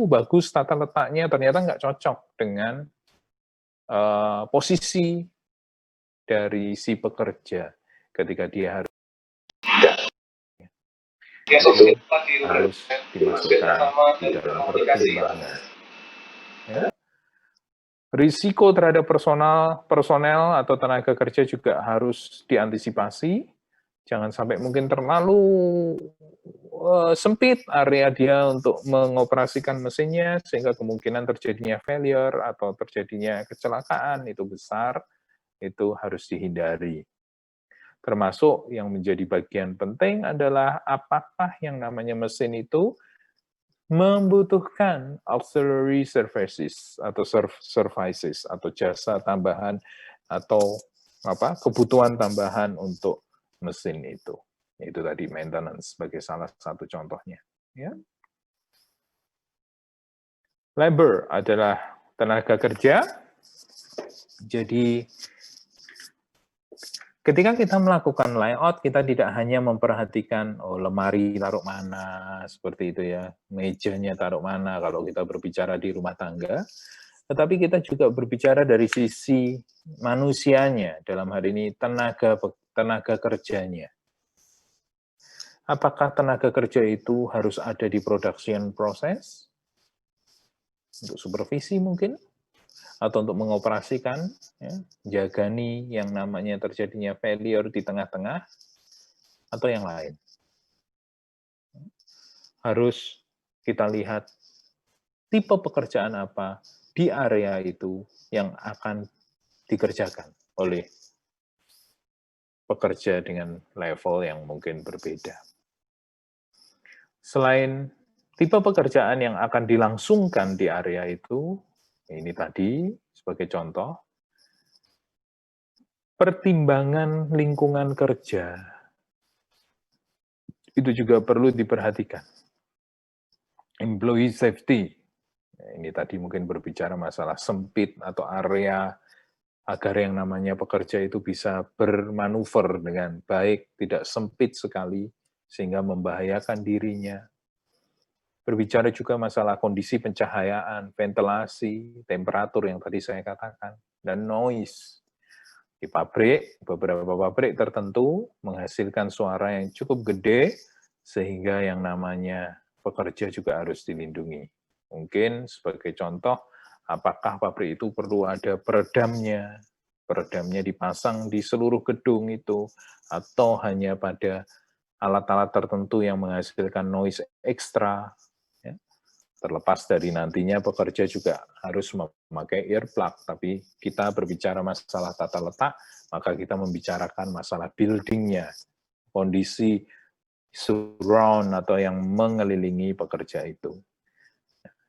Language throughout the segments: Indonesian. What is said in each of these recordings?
bagus tata letaknya, ternyata nggak cocok dengan posisi dari si pekerja ketika dia harus harus dimasukkan di dalam pertimbangan. Ya. Risiko terhadap personel atau tenaga kerja juga harus diantisipasi. Jangan sampai mungkin terlalu sempit area dia untuk mengoperasikan mesinnya, sehingga kemungkinan terjadinya failure atau terjadinya kecelakaan itu besar, itu harus dihindari. Termasuk yang menjadi bagian penting adalah apakah yang namanya mesin itu membutuhkan auxiliary services atau services atau jasa tambahan atau kebutuhan tambahan untuk mesin itu. Itu tadi maintenance sebagai salah satu contohnya. Ya. Labor adalah tenaga kerja. Jadi ketika kita melakukan layout, kita tidak hanya memperhatikan lemari taruh mana, seperti itu ya, mejanya taruh mana kalau kita berbicara di rumah tangga, tetapi kita juga berbicara dari sisi manusianya, dalam hal ini tenaga kerjanya. Apakah tenaga kerja itu harus ada di production process? Untuk supervisi mungkin? Atau untuk mengoperasikan, ya, jagani yang namanya terjadinya failure di tengah-tengah, atau yang lain. Harus kita lihat tipe pekerjaan apa di area itu yang akan dikerjakan oleh pekerja dengan level yang mungkin berbeda. Selain tipe pekerjaan yang akan dilangsungkan di area itu, ini tadi sebagai contoh, pertimbangan lingkungan kerja itu juga perlu diperhatikan. Employee safety, ini tadi mungkin berbicara masalah sempit atau area agar yang namanya pekerja itu bisa bermanuver dengan baik, tidak sempit sekali, sehingga membahayakan dirinya. Berbicara juga masalah kondisi pencahayaan, ventilasi, temperatur yang tadi saya katakan, dan noise. Di pabrik, beberapa pabrik tertentu menghasilkan suara yang cukup gede, sehingga yang namanya pekerja juga harus dilindungi. Mungkin sebagai contoh, apakah pabrik itu perlu ada peredamnya, peredamnya dipasang di seluruh gedung itu, atau hanya pada alat-alat tertentu yang menghasilkan noise ekstra. Ya. Terlepas dari nantinya pekerja juga harus memakai earplug, tapi kita berbicara masalah tata letak, maka kita membicarakan masalah building-nya, kondisi surround atau yang mengelilingi pekerja itu.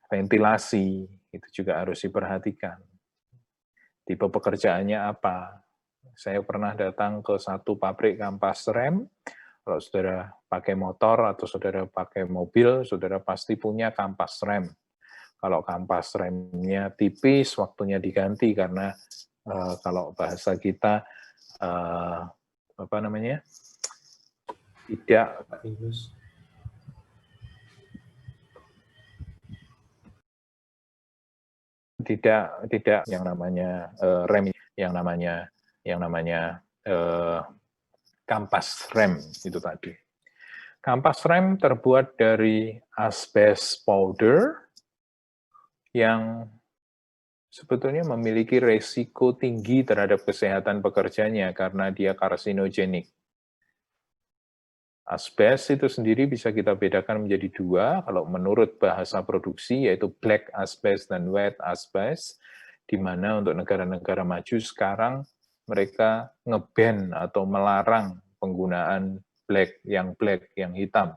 Ventilasi, itu juga harus diperhatikan. Tipe pekerjaannya apa? Saya pernah datang ke satu pabrik kampas rem. Kalau saudara pakai motor atau saudara pakai mobil, saudara pasti punya kampas rem. Kalau kampas remnya tipis, waktunya diganti karena kalau bahasa kita tidak yang namanya rem, yang namanya kampas rem itu tadi. Kampas rem terbuat dari asbes powder yang sebetulnya memiliki resiko tinggi terhadap kesehatan pekerjanya karena dia karsinogenik. Asbes itu sendiri bisa kita bedakan menjadi dua, kalau menurut bahasa produksi, yaitu black asbest dan white asbest, di mana untuk negara-negara maju sekarang mereka nge-ban atau melarang penggunaan black, yang hitam,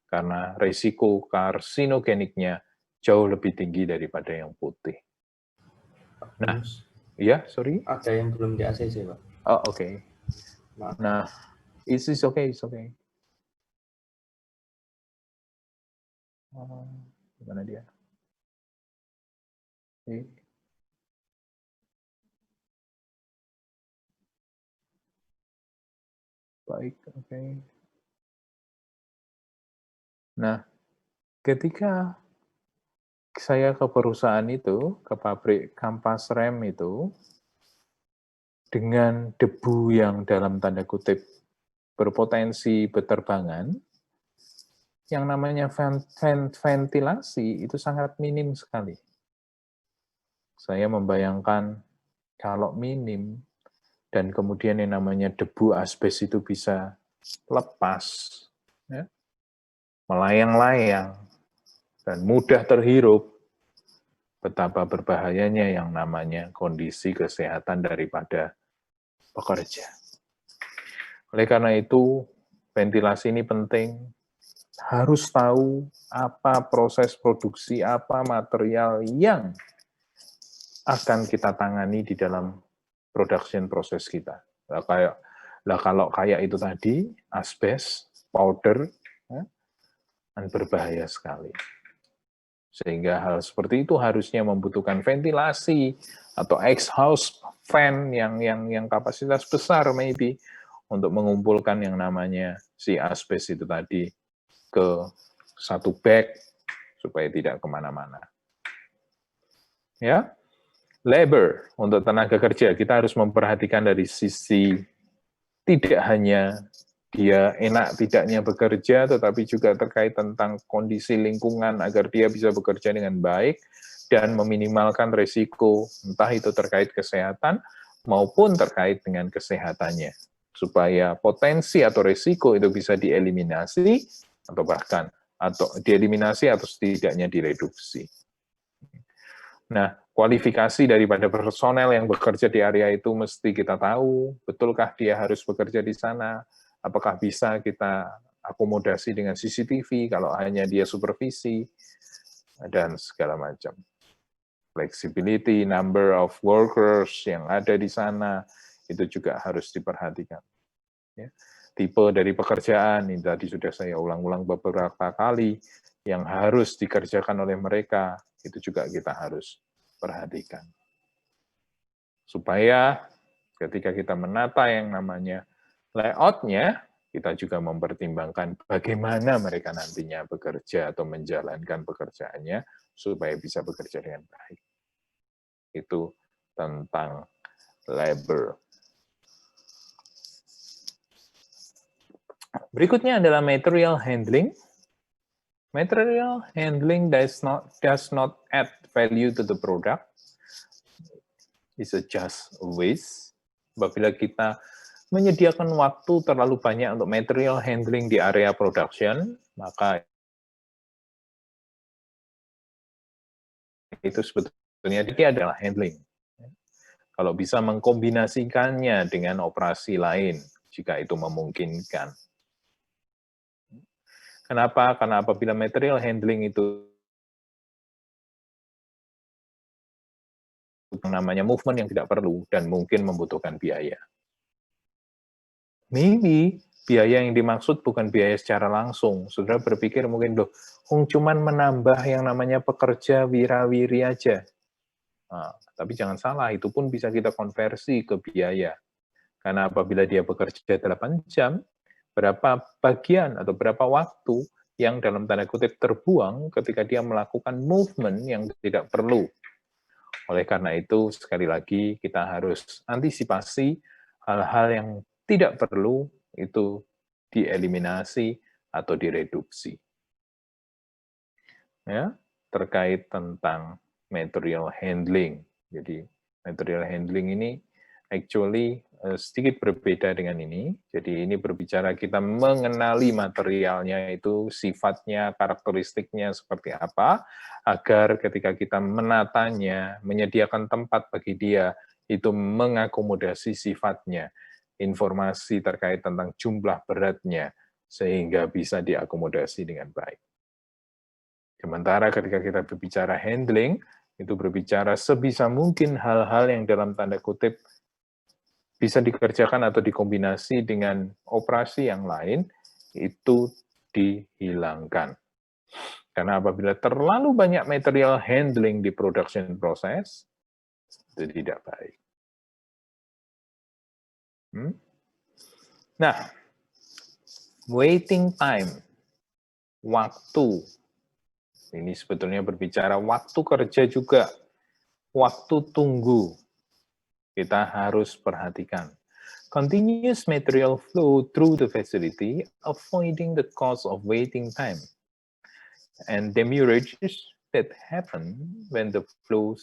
karena risiko karsinogeniknya jauh lebih tinggi daripada yang putih. Nah, ya, sorry? Ada yang belum di ACC, Pak. Oh, oke. Okay. Nah, it's okay. Gimana dia? Baik, oke. Nah, ketika saya ke perusahaan itu, ke pabrik kampas rem itu, dengan debu yang dalam tanda kutip berpotensi beterbangan, yang namanya ventilasi itu sangat minim sekali. Saya membayangkan kalau minim, dan kemudian yang namanya debu asbes itu bisa lepas, ya, melayang-layang, dan mudah terhirup, betapa berbahayanya yang namanya kondisi kesehatan daripada pekerja. Oleh karena itu, ventilasi ini penting, harus tahu apa proses produksi, apa material yang akan kita tangani di dalam production proses kita. Kalau kayak itu tadi, asbes, powder, ya, kan berbahaya sekali. Sehingga hal seperti itu harusnya membutuhkan ventilasi atau exhaust fan yang kapasitas besar maybe untuk mengumpulkan yang namanya si asbes itu tadi ke satu bag supaya tidak kemana-mana. Ya, labor untuk tenaga kerja kita harus memperhatikan dari sisi tidak hanya dia enak tidaknya bekerja, tetapi juga terkait tentang kondisi lingkungan agar dia bisa bekerja dengan baik dan meminimalkan risiko, entah itu terkait kesehatan maupun terkait dengan kesehatannya, supaya potensi atau risiko itu bisa dieliminasi atau bahkan dieliminasi atau setidaknya direduksi. Nah, kualifikasi daripada personel yang bekerja di area itu mesti kita tahu, betulkah dia harus bekerja di sana, apakah bisa kita akomodasi dengan CCTV kalau hanya dia supervisi, dan segala macam. Flexibility, number of workers yang ada di sana, itu juga harus diperhatikan. Ya. Tipe dari pekerjaan, ini tadi sudah saya ulang-ulang beberapa kali, yang harus dikerjakan oleh mereka, itu juga kita harus perhatikan. Supaya ketika kita menata yang namanya layout-nya, kita juga mempertimbangkan bagaimana mereka nantinya bekerja atau menjalankan pekerjaannya supaya bisa bekerja dengan baik. Itu tentang labor. Berikutnya adalah material handling. Material handling does not add value to the product. It's just a waste. Apabila kita menyediakan waktu terlalu banyak untuk material handling di area production, maka itu sebetulnya dia adalah handling. Kalau bisa mengkombinasikannya dengan operasi lain, jika itu memungkinkan. Kenapa? Karena apabila material handling itu namanya movement yang tidak perlu dan mungkin membutuhkan biaya. Maybe biaya yang dimaksud bukan biaya secara langsung. Saudara berpikir mungkin, loh, cuman menambah yang namanya pekerja wirawiri aja. Nah, tapi jangan salah, itu pun bisa kita konversi ke biaya. Karena apabila dia bekerja 8 jam, berapa bagian atau berapa waktu yang dalam tanda kutip terbuang ketika dia melakukan movement yang tidak perlu. Oleh karena itu, sekali lagi, kita harus antisipasi hal-hal yang tidak perlu itu dieliminasi atau direduksi. Ya, terkait tentang material handling. Jadi, material handling ini actually sedikit berbeda dengan ini. Jadi ini berbicara kita mengenali materialnya itu, sifatnya, karakteristiknya seperti apa, agar ketika kita menatanya, menyediakan tempat bagi dia, itu mengakomodasi sifatnya, informasi terkait tentang jumlah beratnya, sehingga bisa diakomodasi dengan baik. Sementara ketika kita berbicara handling, itu berbicara sebisa mungkin hal-hal yang dalam tanda kutip bisa dikerjakan atau dikombinasi dengan operasi yang lain, itu dihilangkan. Karena apabila terlalu banyak material handling di production process, itu tidak baik. Nah, waiting time, waktu Ini sebetulnya berbicara waktu kerja juga, waktu tunggu. Kita harus perhatikan. Continuous material flow through the facility, avoiding the cost of waiting time. And demurrages that happen when the flow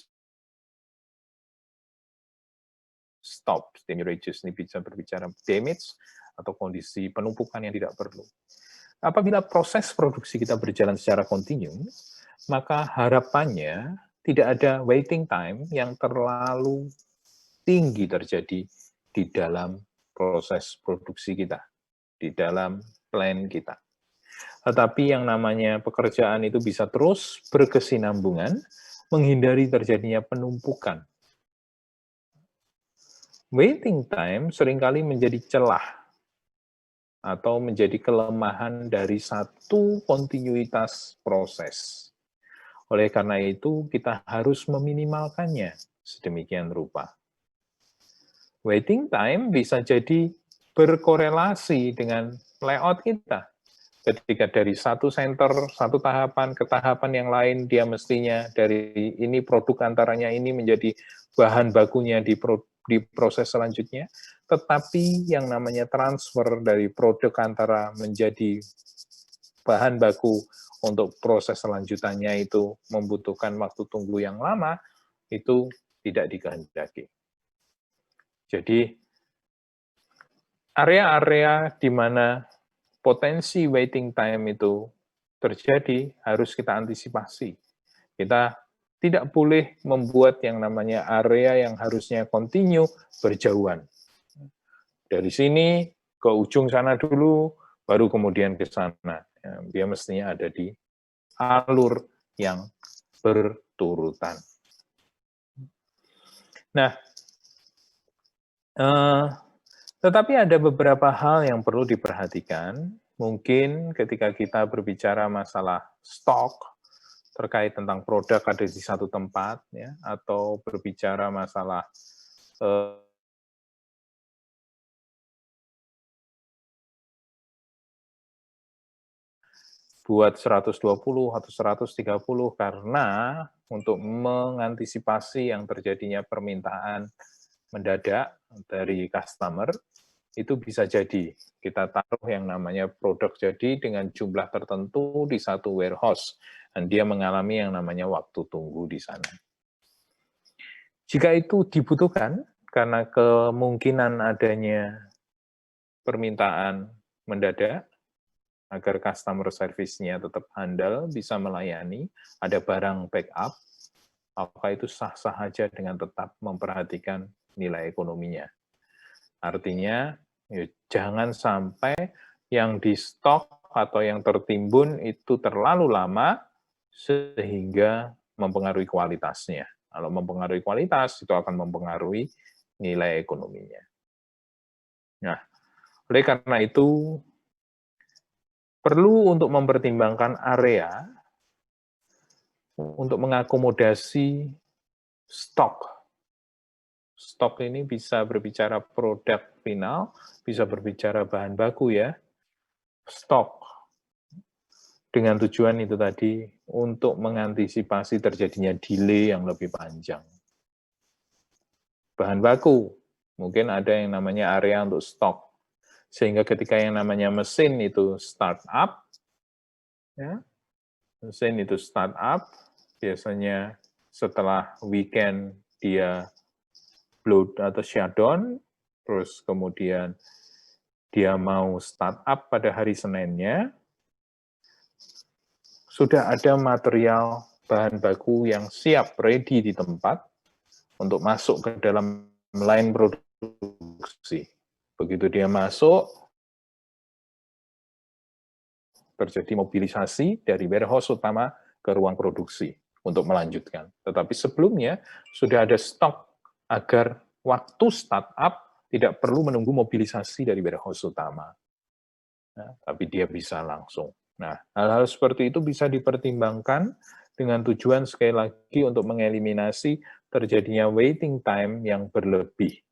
stops. Demurrages ini bisa berbicara damage atau kondisi penumpukan yang tidak perlu. Apabila proses produksi kita berjalan secara kontinu, maka harapannya tidak ada waiting time yang terlalu tinggi terjadi di dalam proses produksi kita, di dalam plan kita. Tetapi yang namanya pekerjaan itu bisa terus berkesinambungan, menghindari terjadinya penumpukan. Waiting time seringkali menjadi celah atau menjadi kelemahan dari satu kontinuitas proses. Oleh karena itu, kita harus meminimalkannya sedemikian rupa. Waiting time bisa jadi berkorelasi dengan layout kita. Ketika dari satu center, satu tahapan ke tahapan yang lain, dia mestinya dari ini produk antaranya ini menjadi bahan bakunya di proses selanjutnya, tetapi yang namanya transfer dari produk antara menjadi bahan baku untuk proses selanjutannya itu membutuhkan waktu tunggu yang lama, itu tidak dikehendaki. Jadi, area-area di mana potensi waiting time itu terjadi harus kita antisipasi. Kita tidak boleh membuat yang namanya area yang harusnya kontinu berjauhan. Dari sini ke ujung sana dulu, baru kemudian ke sana. Dia mestinya ada di alur yang berturutan. Nah, tetapi ada beberapa hal yang perlu diperhatikan. Mungkin ketika kita berbicara masalah stok, terkait tentang produk ada di satu tempat, ya, atau berbicara masalah buat 120 atau 130 karena untuk mengantisipasi yang terjadinya permintaan mendadak dari customer, itu bisa jadi kita taruh yang namanya produk jadi dengan jumlah tertentu di satu warehouse, dan dia mengalami yang namanya waktu tunggu di sana. Jika itu dibutuhkan, karena kemungkinan adanya permintaan mendadak, agar customer service-nya tetap handal, bisa melayani, ada barang backup, maka itu sah-sah saja dengan tetap memperhatikan nilai ekonominya. Artinya, ya, jangan sampai yang di stok atau yang tertimbun itu terlalu lama sehingga mempengaruhi kualitasnya. Kalau mempengaruhi kualitas, itu akan mempengaruhi nilai ekonominya. Nah, oleh karena itu, perlu untuk mempertimbangkan area untuk mengakomodasi stok. Stok ini bisa berbicara produk final, bisa berbicara bahan baku ya. Stok dengan tujuan itu tadi untuk mengantisipasi terjadinya delay yang lebih panjang. Bahan baku, mungkin ada yang namanya area untuk stok. Sehingga ketika yang namanya mesin itu start up, ya, mesin itu start up, biasanya setelah weekend dia load atau shutdown, terus kemudian dia mau start up pada hari Seninnya, sudah ada material bahan baku yang siap, ready di tempat untuk masuk ke dalam line produksi. Begitu dia masuk, terjadi mobilisasi dari warehouse utama ke ruang produksi untuk melanjutkan. Tetapi sebelumnya sudah ada stok agar waktu startup tidak perlu menunggu mobilisasi dari warehouse utama. Nah, tapi dia bisa langsung. Nah, hal-hal seperti itu bisa dipertimbangkan dengan tujuan sekali lagi untuk mengeliminasi terjadinya waiting time yang berlebih.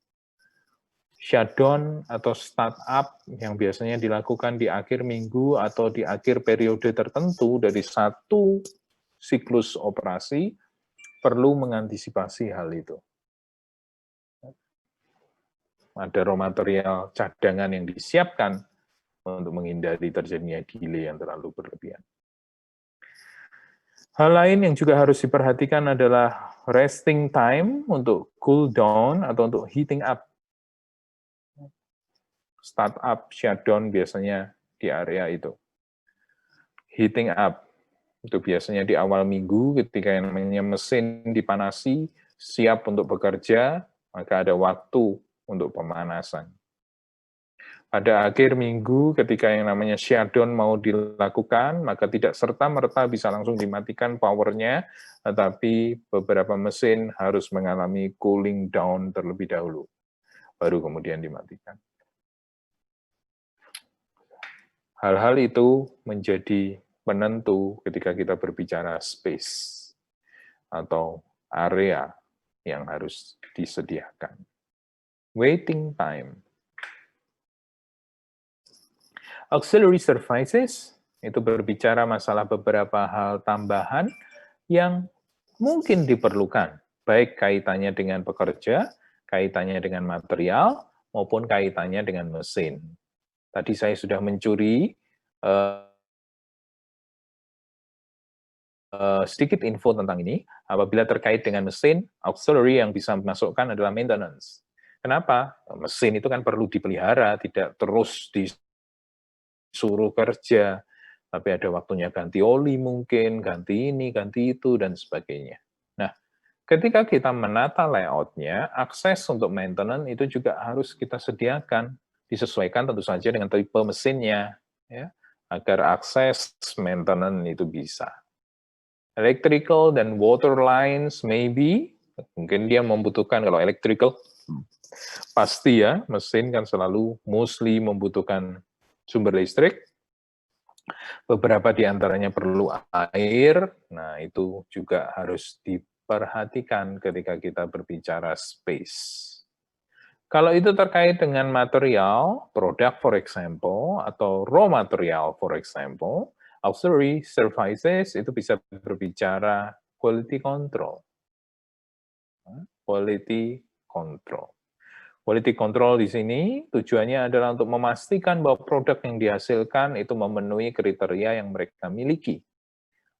Shutdown atau startup yang biasanya dilakukan di akhir minggu atau di akhir periode tertentu dari satu siklus operasi perlu mengantisipasi hal itu. Ada raw material cadangan yang disiapkan untuk menghindari terjadinya delay yang terlalu berlebihan. Hal lain yang juga harus diperhatikan adalah resting time untuk cool down atau untuk heating up. Startup, shutdown biasanya di area itu. Heating up, itu biasanya di awal minggu ketika yang namanya mesin dipanasi, siap untuk bekerja, maka ada waktu untuk pemanasan. Pada akhir minggu ketika yang namanya shutdown mau dilakukan, maka tidak serta-merta bisa langsung dimatikan powernya, tetapi beberapa mesin harus mengalami cooling down terlebih dahulu, baru kemudian dimatikan. Hal-hal itu menjadi penentu ketika kita berbicara space atau area yang harus disediakan. Waiting time. Auxiliary services itu berbicara masalah beberapa hal tambahan yang mungkin diperlukan, baik kaitannya dengan pekerja, kaitannya dengan material, maupun kaitannya dengan mesin. Tadi saya sudah mencuri sedikit info tentang ini. Apabila terkait dengan mesin, auxiliary yang bisa dimasukkan adalah maintenance. Kenapa? Mesin itu kan perlu dipelihara, tidak terus disuruh kerja, tapi ada waktunya ganti oli mungkin, ganti ini, ganti itu, dan sebagainya. Nah, ketika kita menata layout-nya, akses untuk maintenance itu juga harus kita sediakan, disesuaikan tentu saja dengan tipe mesinnya, ya, agar akses maintenance itu bisa. Electrical dan water lines maybe, mungkin dia membutuhkan, kalau electrical, pasti ya, mesin kan selalu mostly membutuhkan sumber listrik, beberapa di antaranya perlu air, nah itu juga harus diperhatikan ketika kita berbicara space. Kalau itu terkait dengan material, produk for example, atau raw material for example, auxiliary services itu bisa berbicara quality control. Quality control. Quality control di sini tujuannya adalah untuk memastikan bahwa produk yang dihasilkan itu memenuhi kriteria yang mereka miliki.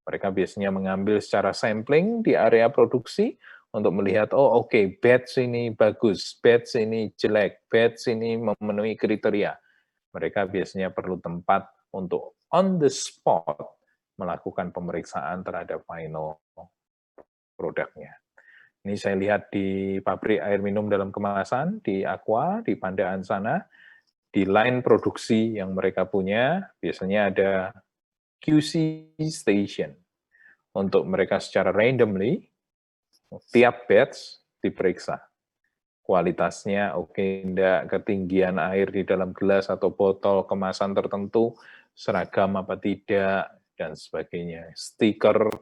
Mereka biasanya mengambil secara sampling di area produksi untuk melihat, oh oke, batch ini bagus, batch ini jelek, batch ini memenuhi kriteria. Mereka biasanya perlu tempat untuk on the spot melakukan pemeriksaan terhadap final produknya. Ini saya lihat di pabrik air minum dalam kemasan, di Aqua, di Pandaan sana, di line produksi yang mereka punya, biasanya ada QC station. Untuk mereka secara randomly, tiap batch diperiksa. Kualitasnya oke, enggak, ketinggian air di dalam gelas atau botol kemasan tertentu, seragam apa tidak, dan sebagainya. Stiker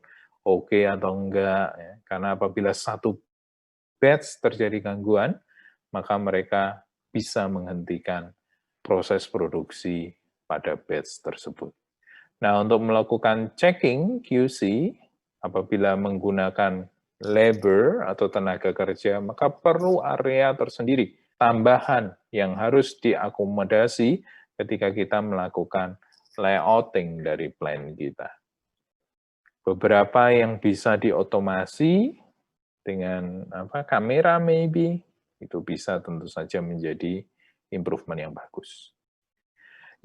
oke atau enggak, ya. Karena apabila satu batch terjadi gangguan, maka mereka bisa menghentikan proses produksi pada batch tersebut. Nah, untuk melakukan checking QC, apabila menggunakan labor atau tenaga kerja, maka perlu area tersendiri, tambahan yang harus diakomodasi ketika kita melakukan layouting dari plan kita. Beberapa yang bisa diotomasi dengan kamera maybe, itu bisa tentu saja menjadi improvement yang bagus.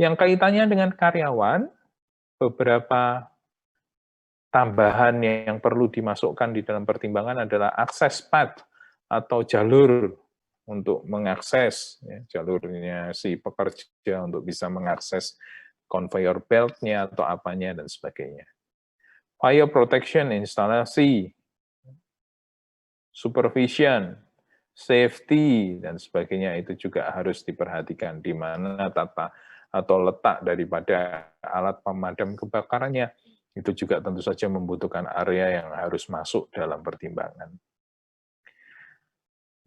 Yang kaitannya dengan karyawan, beberapa tambahan yang perlu dimasukkan di dalam pertimbangan adalah akses path atau jalur untuk mengakses, ya, jalurnya si pekerja untuk bisa mengakses conveyor belt-nya atau apanya dan sebagainya. Fire protection instalasi, supervision, safety, dan sebagainya itu juga harus diperhatikan di mana tata atau letak daripada alat pemadam kebakarannya. Itu juga tentu saja membutuhkan area yang harus masuk dalam pertimbangan.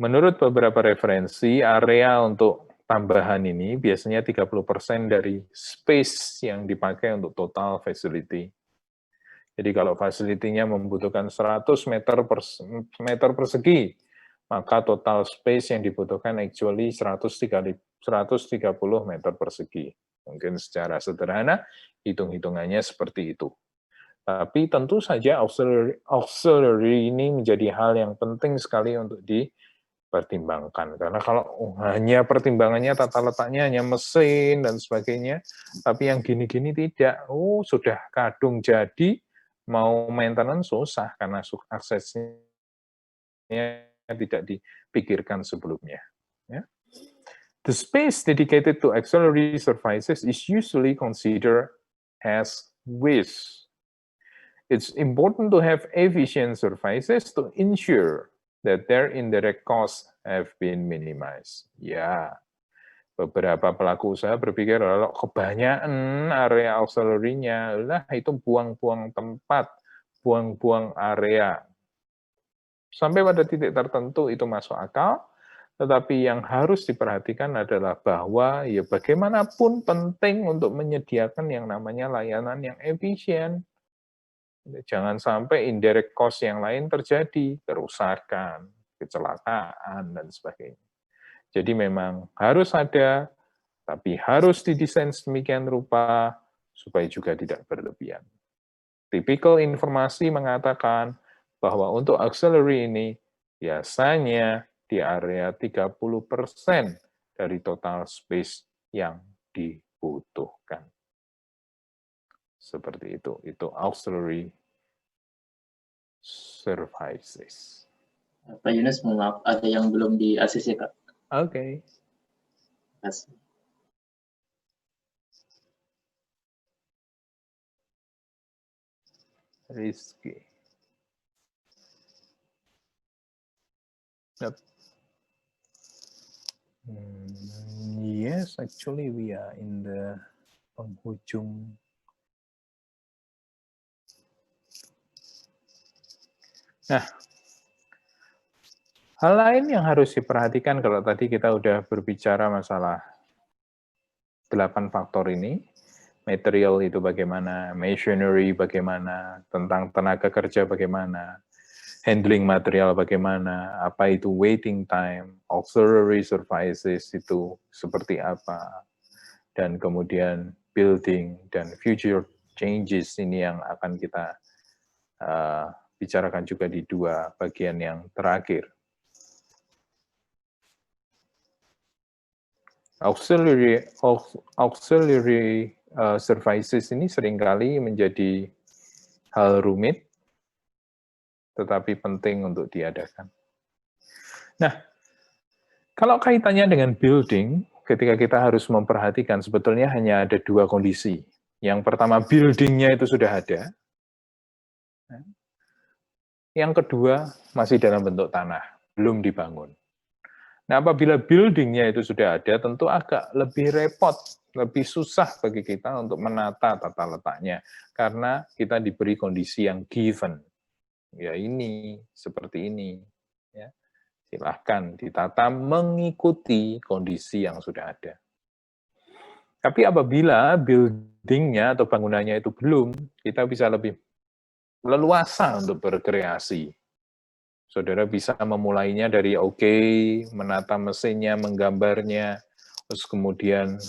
Menurut beberapa referensi, area untuk tambahan ini biasanya 30% dari space yang dipakai untuk total facility. Jadi kalau facility-nya membutuhkan 100 meter persegi, maka total space yang dibutuhkan actually 130 meter persegi. Mungkin secara sederhana, hitung-hitungannya seperti itu. Tapi tentu saja auxiliary ini menjadi hal yang penting sekali untuk dipertimbangkan. Karena kalau hanya pertimbangannya tata letaknya hanya mesin dan sebagainya, tapi yang gini-gini tidak, sudah kadung jadi, mau maintenance susah karena aksesnya tidak dipikirkan sebelumnya. Ya. The space dedicated to auxiliary surfaces is usually considered as waste. It's important to have efficient surfaces to ensure that their indirect costs have been minimized. Ya, beberapa pelaku usaha berpikir kalau kebanyakan area auxiliary-nya, lah itu buang-buang tempat, buang-buang area. Sampai pada titik tertentu itu masuk akal, tetapi yang harus diperhatikan adalah bahwa ya bagaimanapun penting untuk menyediakan yang namanya layanan yang efisien. Jangan sampai indirect cost yang lain terjadi, kerusakan, kecelakaan, dan sebagainya. Jadi memang harus ada, tapi harus didesain sedemikian rupa supaya juga tidak berlebihan. Tipikal informasi mengatakan bahwa untuk auxiliary ini biasanya di area 30% dari total space yang dibutuhkan. Seperti itu auxiliary services. Pak Yunus, mohon maaf, ada yang belum di-ACC, Kak. Oke. Yes. Rizky. Yep. Yes, actually we are in the penghujung. Nah, hal lain yang harus diperhatikan kalau tadi kita udah berbicara masalah 8 faktor ini, material itu bagaimana, machinery bagaimana, tentang tenaga kerja bagaimana, handling material bagaimana, apa itu waiting time, auxiliary services itu seperti apa, dan kemudian building dan future changes ini yang akan kita bicarakan juga di 2 bagian yang terakhir. Auxiliary services ini seringkali menjadi hal rumit, tetapi penting untuk diadakan. Nah, kalau kaitannya dengan building, ketika kita harus memperhatikan sebetulnya hanya ada 2 kondisi. Yang pertama, building-nya itu sudah ada. Yang kedua, masih dalam bentuk tanah, belum dibangun. Nah, apabila building-nya itu sudah ada, tentu agak lebih repot, lebih susah bagi kita untuk menata tata letaknya, karena kita diberi kondisi yang given. Ya ini, seperti ini. Ya. Silahkan ditata mengikuti kondisi yang sudah ada. Tapi apabila building-nya atau bangunannya itu belum, kita bisa lebih leluasa untuk berkreasi. Saudara bisa memulainya dari menata mesinnya, menggambarnya, terus kemudian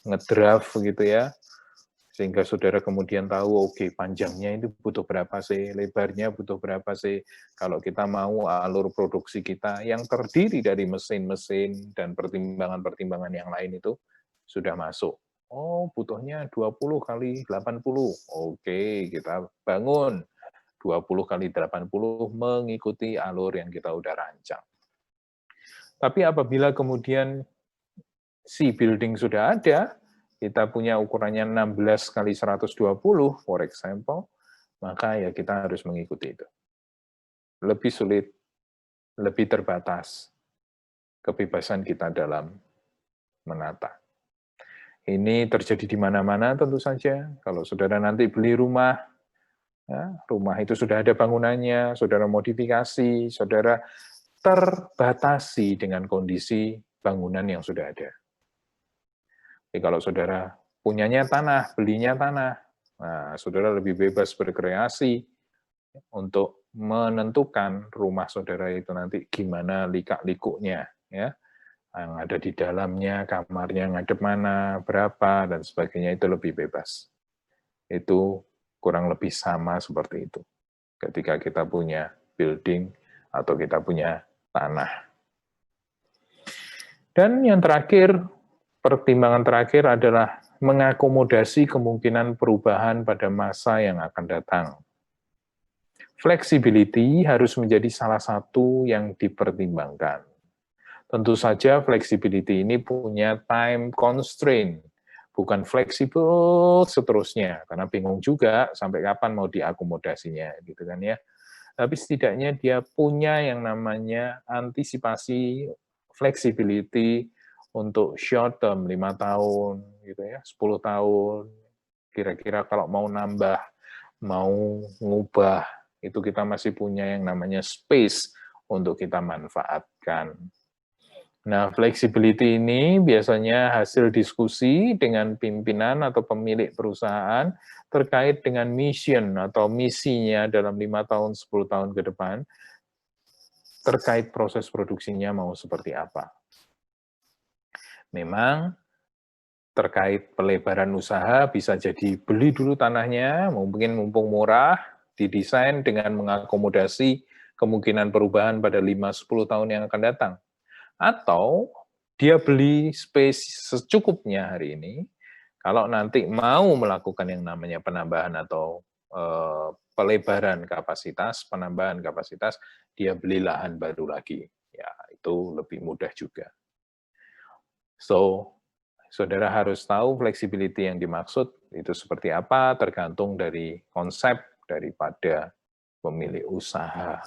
ngedraft gitu ya, sehingga saudara kemudian tahu, panjangnya itu butuh berapa sih, lebarnya butuh berapa sih, kalau kita mau alur produksi kita yang terdiri dari mesin-mesin dan pertimbangan-pertimbangan yang lain itu sudah masuk. Butuhnya 20 kali 80. Kita bangun 20 kali 80 mengikuti alur yang kita udah rancang. Tapi apabila kemudian si building sudah ada, kita punya ukurannya 16 kali 120, for example, maka ya kita harus mengikuti itu. Lebih sulit, lebih terbatas kebebasan kita dalam menata. Ini terjadi di mana-mana tentu saja. Kalau saudara nanti beli rumah, ya, rumah itu sudah ada bangunannya, saudara modifikasi, saudara terbatasi dengan kondisi bangunan yang sudah ada. Jadi kalau saudara punyanya tanah, belinya tanah, Nah, saudara lebih bebas berkreasi untuk menentukan rumah saudara itu nanti gimana likak-likuknya, ya, yang ada di dalamnya, kamarnya ngadep mana, berapa, dan sebagainya, itu lebih bebas. Itu kurang lebih sama seperti itu ketika kita punya building atau kita punya tanah. Dan yang terakhir, pertimbangan terakhir adalah mengakomodasi kemungkinan perubahan pada masa yang akan datang. Flexibility harus menjadi salah satu yang dipertimbangkan. Tentu saja flexibility ini punya time constraint, bukan fleksibel seterusnya, karena bingung juga sampai kapan mau diakomodasinya, gitu kan ya. Tapi setidaknya dia punya yang namanya antisipasi flexibility untuk short term, 5 tahun, gitu ya, 10 tahun, kira-kira kalau mau nambah, mau ngubah, itu kita masih punya yang namanya space untuk kita manfaatkan. Nah, flexibility ini biasanya hasil diskusi dengan pimpinan atau pemilik perusahaan terkait dengan mission atau misinya dalam 5 tahun, 10 tahun ke depan, terkait proses produksinya mau seperti apa. Memang terkait pelebaran usaha bisa jadi beli dulu tanahnya, mungkin mumpung murah, didesain dengan mengakomodasi kemungkinan perubahan pada 5-10 tahun yang akan datang. Atau dia beli space secukupnya hari ini, kalau nanti mau melakukan yang namanya penambahan atau pelebaran kapasitas, penambahan kapasitas, dia beli lahan baru lagi. Ya, itu lebih mudah juga. So, saudara harus tahu flexibility yang dimaksud itu seperti apa, tergantung dari konsep daripada pemilik usaha.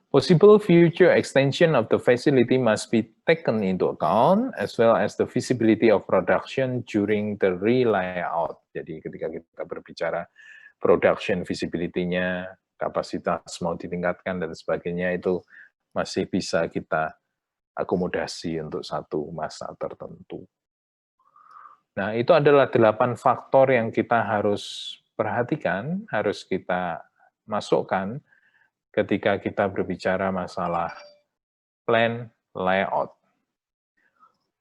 Possible future extension of the facility must be taken into account, as well as the feasibility of production during the re-layout. Jadi ketika kita berbicara production feasibility-nya, kapasitas mau ditingkatkan dan sebagainya, itu masih bisa kita akomodasi untuk satu masa tertentu. Nah, itu adalah 8 faktor yang kita harus perhatikan, harus kita masukkan ketika kita berbicara masalah plan layout.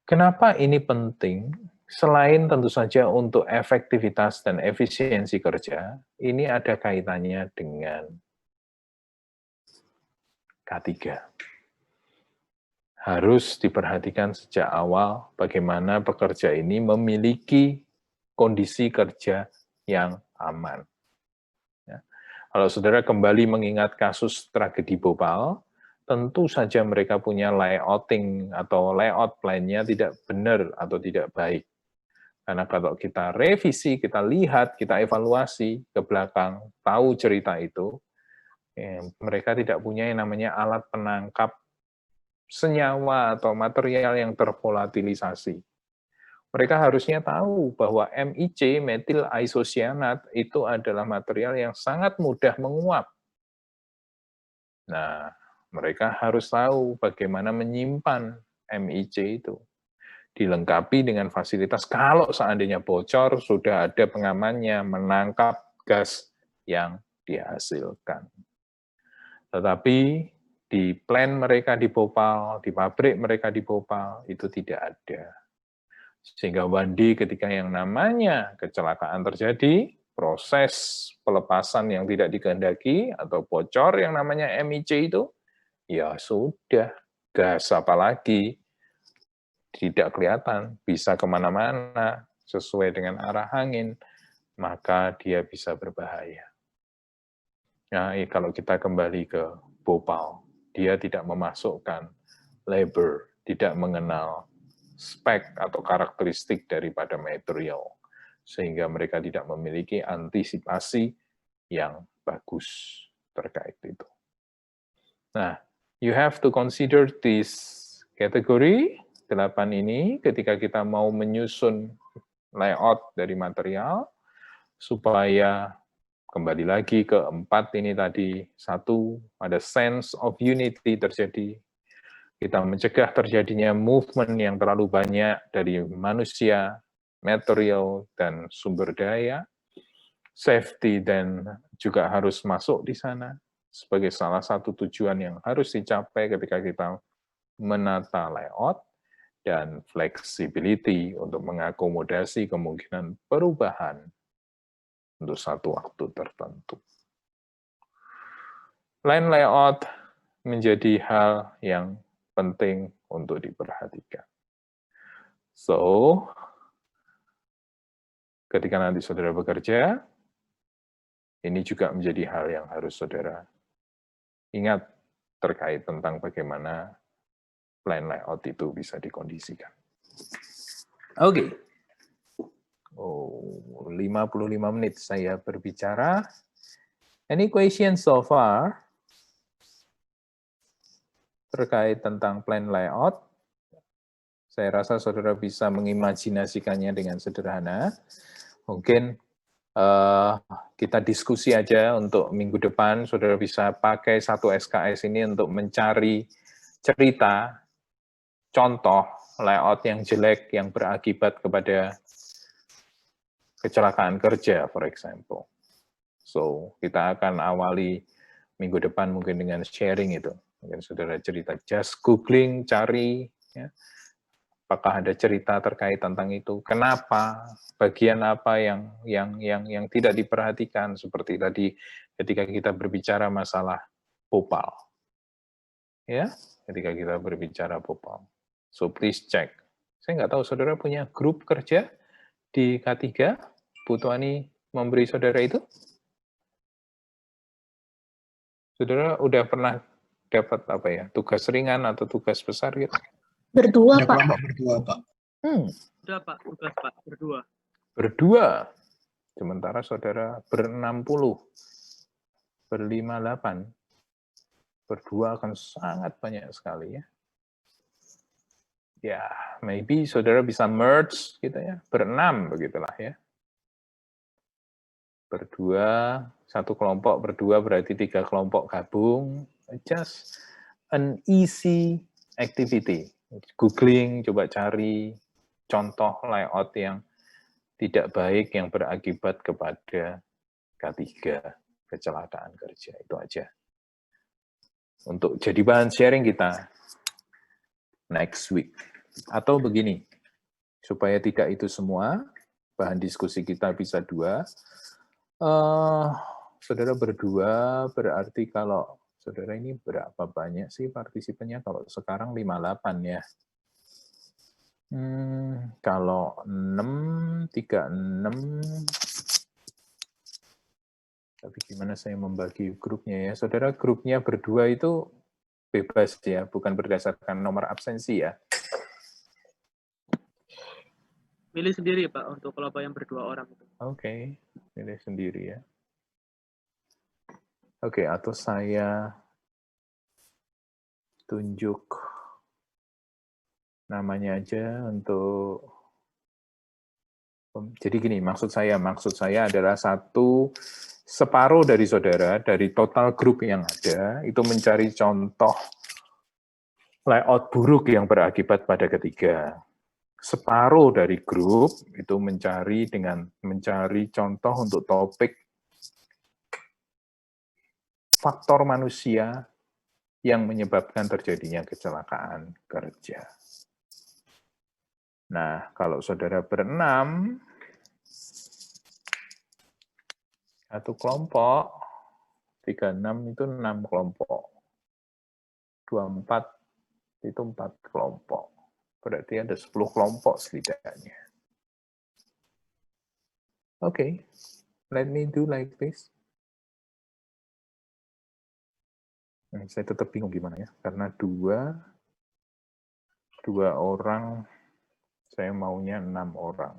Kenapa ini penting? Selain tentu saja untuk efektivitas dan efisiensi kerja, ini ada kaitannya dengan K3. Harus diperhatikan sejak awal bagaimana pekerja ini memiliki kondisi kerja yang aman. Kalau saudara kembali mengingat kasus tragedi Bhopal, tentu saja mereka punya layouting atau layout plan-nya tidak benar atau tidak baik. Karena kalau kita revisi, kita lihat, kita evaluasi ke belakang, tahu cerita itu, mereka tidak punya yang namanya alat penangkap senyawa atau material yang tervolatilisasi. Mereka harusnya tahu bahwa MIC, metil isocyanat, itu adalah material yang sangat mudah menguap. Nah, mereka harus tahu bagaimana menyimpan MIC itu. Dilengkapi dengan fasilitas, kalau seandainya bocor, sudah ada pengamannya menangkap gas yang dihasilkan. Tetapi di plan mereka di Bhopal, di pabrik mereka di Bhopal, itu tidak ada. Sehingga one day ketika yang namanya kecelakaan terjadi, proses pelepasan yang tidak dikehendaki atau bocor yang namanya MIC itu, ya sudah, gas apalagi, tidak kelihatan, bisa kemana-mana, sesuai dengan arah angin, maka dia bisa berbahaya. Nah, kalau kita kembali ke Bhopal, dia tidak memasukkan labor, tidak mengenal spek atau karakteristik daripada material, sehingga mereka tidak memiliki antisipasi yang bagus terkait itu. Nah, you have to consider this category 8 ini ketika kita mau menyusun layout dari material, supaya kembali lagi ke 4 ini tadi, 1, ada sense of unity terjadi. Kita mencegah terjadinya movement yang terlalu banyak dari manusia, material dan sumber daya, safety dan juga harus masuk di sana sebagai salah satu tujuan yang harus dicapai ketika kita menata layout, dan flexibility untuk mengakomodasi kemungkinan perubahan untuk satu waktu tertentu. Line layout menjadi hal yang penting untuk diperhatikan. So, ketika nanti saudara bekerja, ini juga menjadi hal yang harus saudara ingat terkait tentang bagaimana plan layout itu bisa dikondisikan. Oke. 55 menit saya berbicara. Any question so far terkait tentang plan layout? Saya rasa saudara bisa mengimajinasikannya dengan sederhana. Mungkin kita diskusi aja untuk minggu depan, saudara bisa pakai satu SKS ini untuk mencari cerita, contoh layout yang jelek yang berakibat kepada kecelakaan kerja, for example. So, kita akan awali minggu depan mungkin dengan sharing itu. Mungkin saudara cerita, just googling, cari, ya, apakah ada cerita terkait tentang itu, kenapa, bagian apa yang tidak diperhatikan, seperti tadi ketika kita berbicara masalah Bhopal. Ya, ketika kita berbicara Bhopal. So, please check. Saya nggak tahu, saudara punya grup kerja di K3, Bu Tuani memberi saudara itu? Saudara udah pernah dapat apa ya, tugas ringan atau tugas besar gitu? Berdua, Ada Pak. kelompok berdua, Pak. Udah, Pak. Tugas, Pak. Berdua. Berdua. Sementara saudara ber-60, ber-58. Berdua akan sangat banyak sekali ya. Ya, maybe saudara bisa merge gitu ya, ber-6 begitulah ya. Berdua, satu kelompok berdua berarti 3 kelompok gabung. Just an easy activity. Googling, coba cari contoh layout yang tidak baik yang berakibat kepada K3, kecelakaan kerja. Itu aja. Untuk jadi bahan sharing kita next week. Atau begini, supaya tidak itu semua, bahan diskusi kita bisa 2. Saudara berdua berarti kalau saudara ini berapa banyak sih partisipannya? Kalau sekarang 58 ya. Kalau 6, 36, tapi gimana saya membagi grupnya ya? Saudara grupnya berdua itu bebas ya, bukan berdasarkan nomor absensi ya. Milih sendiri, Pak, untuk kelompok yang berdua orang itu. Oke, milih sendiri ya. Oke, atau saya tunjuk namanya aja untuk, jadi gini, maksud saya adalah separuh dari saudara, dari total grup yang ada, itu mencari contoh layout buruk yang berakibat pada ketiga. Separuh dari grup itu mencari contoh untuk topik faktor manusia yang menyebabkan terjadinya kecelakaan kerja. Nah, kalau saudara ber-6, satu kelompok, 36 itu 6 kelompok. 24 itu 4 kelompok. Berarti ada 10 kelompok setidaknya. Oke, let me do like this. Saya tetap bingung gimana ya, karena dua orang, saya maunya 6 orang.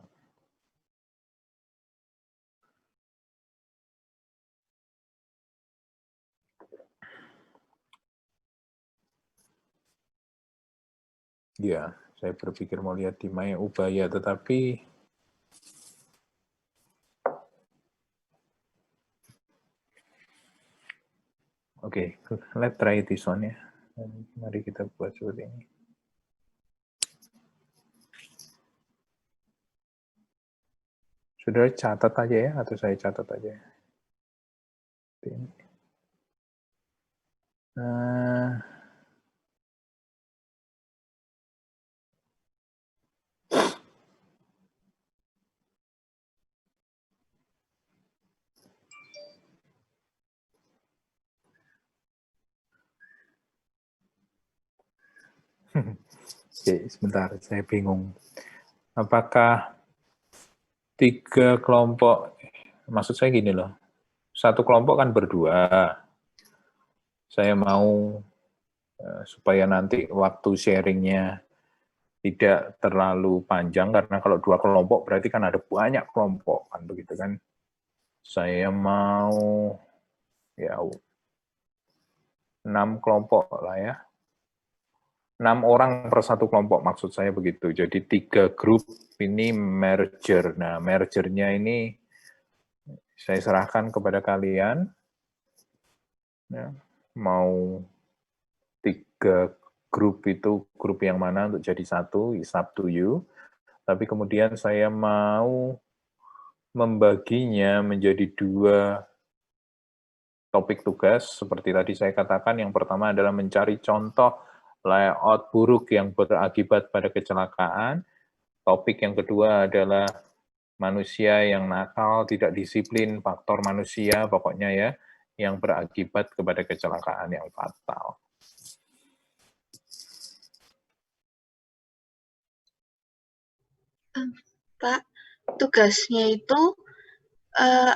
Ya, saya berpikir mau lihat di Maya Ubaya, tetapi oke, let's try this one ya. Mari kita buat seperti ini. Saudara catat aja ya, atau saya catat aja. Nah, oke, sebentar, saya bingung. Apakah 3 kelompok, maksud saya gini loh, satu kelompok kan berdua. Saya mau supaya nanti waktu sharingnya tidak terlalu panjang, karena kalau 2 kelompok berarti kan ada banyak kelompok, kan begitu kan. Saya mau ya 6 kelompok lah ya. 6 orang per satu kelompok, maksud saya begitu. Jadi 3 grup ini merger. Nah, mergernya ini saya serahkan kepada kalian. Ya, mau 3 grup itu grup yang mana untuk jadi satu, it's up to you. Tapi kemudian saya mau membaginya menjadi 2 topik tugas, seperti tadi saya katakan. Yang pertama adalah mencari contoh layout buruk yang berakibat pada kecelakaan. Topik yang kedua adalah manusia yang nakal, tidak disiplin, faktor manusia, pokoknya ya, yang berakibat kepada kecelakaan yang fatal. Pak, tugasnya itu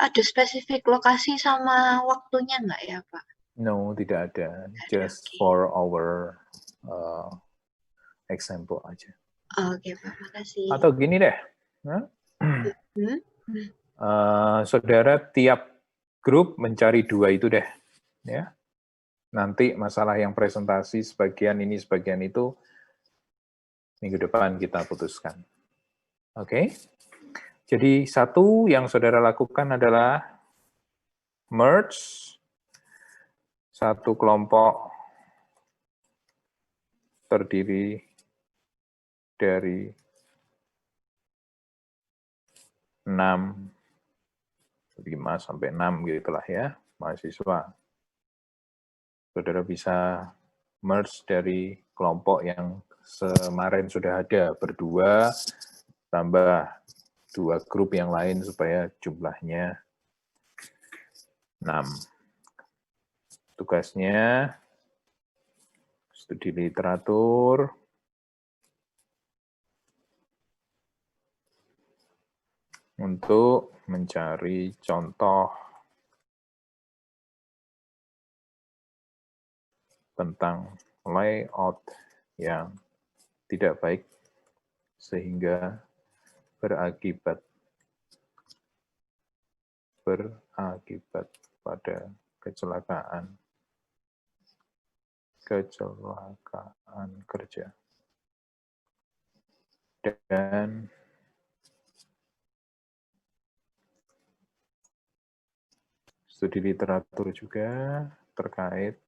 ada spesifik lokasi sama waktunya nggak ya, Pak? No, tidak ada. Just for our example aja. Oke, Pak. Makasih. Atau gini deh, saudara tiap grup mencari 2 itu deh, ya. Nanti masalah yang presentasi sebagian ini, sebagian itu, minggu depan kita putuskan. Oke? Jadi satu yang saudara lakukan adalah merge satu kelompok terdiri dari 5 sampai 6 gitulah ya, mahasiswa. Saudara bisa merge dari kelompok yang kemarin sudah ada, berdua, tambah 2 grup yang lain supaya jumlahnya 6. Tugasnya studi literatur, untuk mencari contoh tentang layout yang tidak baik sehingga berakibat pada kecelakaan kerja. Dan studi literatur juga terkait